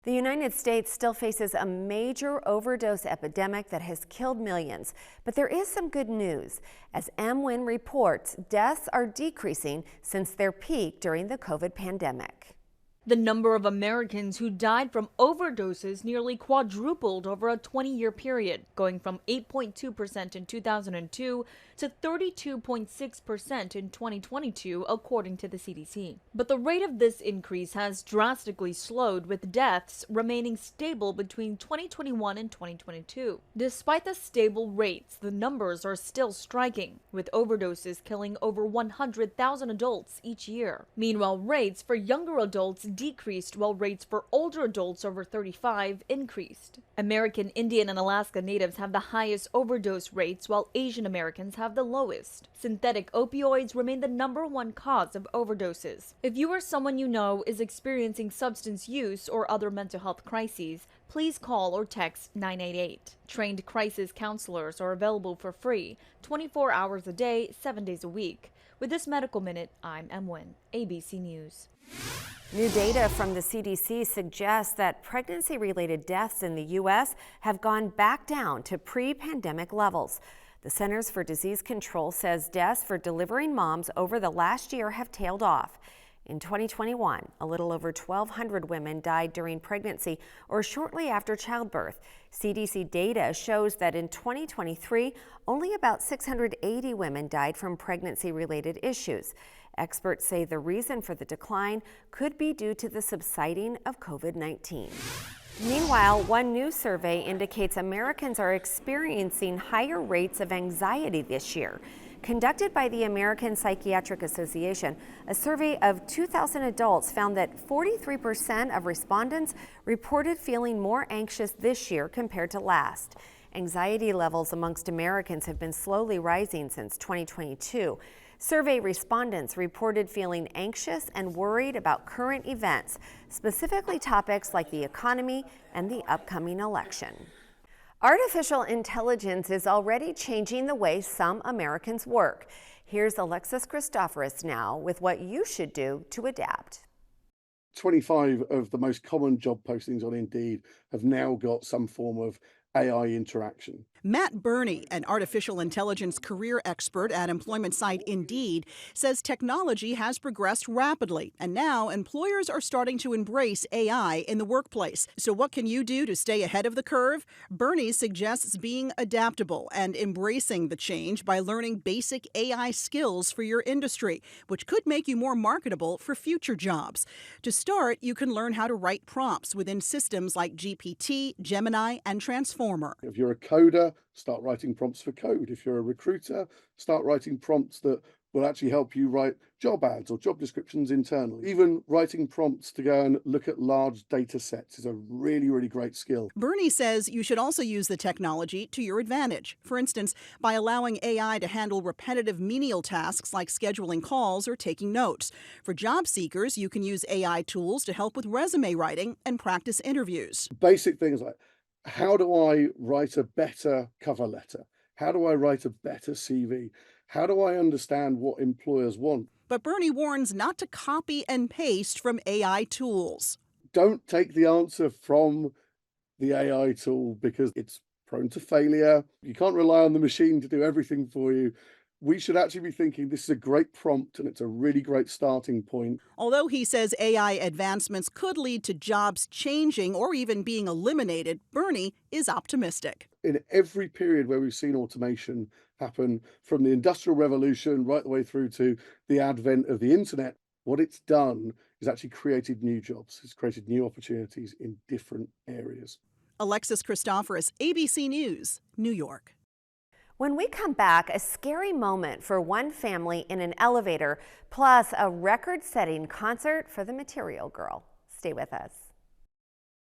The United States still faces a major overdose epidemic that has killed millions. But there is some good news. As MWIN reports, deaths are decreasing since their peak during the COVID pandemic. The number of Americans who died from overdoses nearly quadrupled over a 20-year period, going from 8.2% in 2002 to 32.6% in 2022, according to the CDC. But the rate of this increase has drastically slowed, with deaths remaining stable between 2021 and 2022. Despite the stable rates, the numbers are still striking, with overdoses killing over 100,000 adults each year. Meanwhile, rates for younger adults decreased while rates for older adults over 35 increased. American Indian and Alaska Natives have the highest overdose rates, while Asian Americans have the lowest. Synthetic opioids remain the #1 cause of overdoses. If you or someone you know is experiencing substance use or other mental health crises, please call or text 988. Trained crisis counselors are available for free, 24 hours a day, 7 days a week. With this Medical Minute, I'm MWIN, ABC News. New data from the CDC suggests that pregnancy-related deaths in the U.S. have gone back down to pre-pandemic levels. The Centers for Disease Control says deaths for delivering moms over the last year have tailed off. In 2021, a little over 1,200 women died during pregnancy or shortly after childbirth. CDC data shows that in 2023, only about 680 women died from pregnancy-related issues. Experts say the reason for the decline could be due to the subsiding of COVID-19. Meanwhile, one new survey indicates Americans are experiencing higher rates of anxiety this year. Conducted by the American Psychiatric Association, a survey of 2,000 adults found that 43% of respondents reported feeling more anxious this year compared to last. Anxiety levels amongst Americans have been slowly rising since 2022. Survey respondents reported feeling anxious and worried about current events, specifically topics like the economy and the upcoming election. Artificial intelligence is already changing the way some Americans work. Here's Alexis Christoforous now with what you should do to adapt. 25 of the most common job postings on Indeed have now got some form of AI interaction. Matt Burney, an artificial intelligence career expert at employment site Indeed, says technology has progressed rapidly, and now employers are starting to embrace AI in the workplace. So what can you do to stay ahead of the curve? Burney suggests being adaptable and embracing the change by learning basic AI skills for your industry, which could make you more marketable for future jobs. To start, you can learn how to write prompts within systems like GPT, Gemini, and Transformer. If you're a coder, start writing prompts for code. If you're a recruiter, start writing prompts that will actually help you write job ads or job descriptions internally. Even writing prompts to go and look at large data sets is a really, really great skill. Burney says you should also use the technology to your advantage. For instance, by allowing AI to handle repetitive menial tasks like scheduling calls or taking notes. For job seekers, you can use AI tools to help with resume writing and practice interviews. Basic things like, how do I write a better cover letter? How do I write a better CV? How do I understand what employers want? But Burney warns not to copy and paste from AI tools. Don't take the answer from the AI tool because it's prone to failure. You can't rely on the machine to do everything for you. We should actually be thinking this is a great prompt and it's a really great starting point. Although he says AI advancements could lead to jobs changing or even being eliminated, Burney is optimistic. In every period where we've seen automation happen, from the Industrial Revolution right the way through to the advent of the internet, what it's done is actually created new jobs. It's created new opportunities in different areas. Alexis Christoforous, ABC News, New York. When we come back, a scary moment for one family in an elevator, plus a record-setting concert for the Material Girl. Stay with us.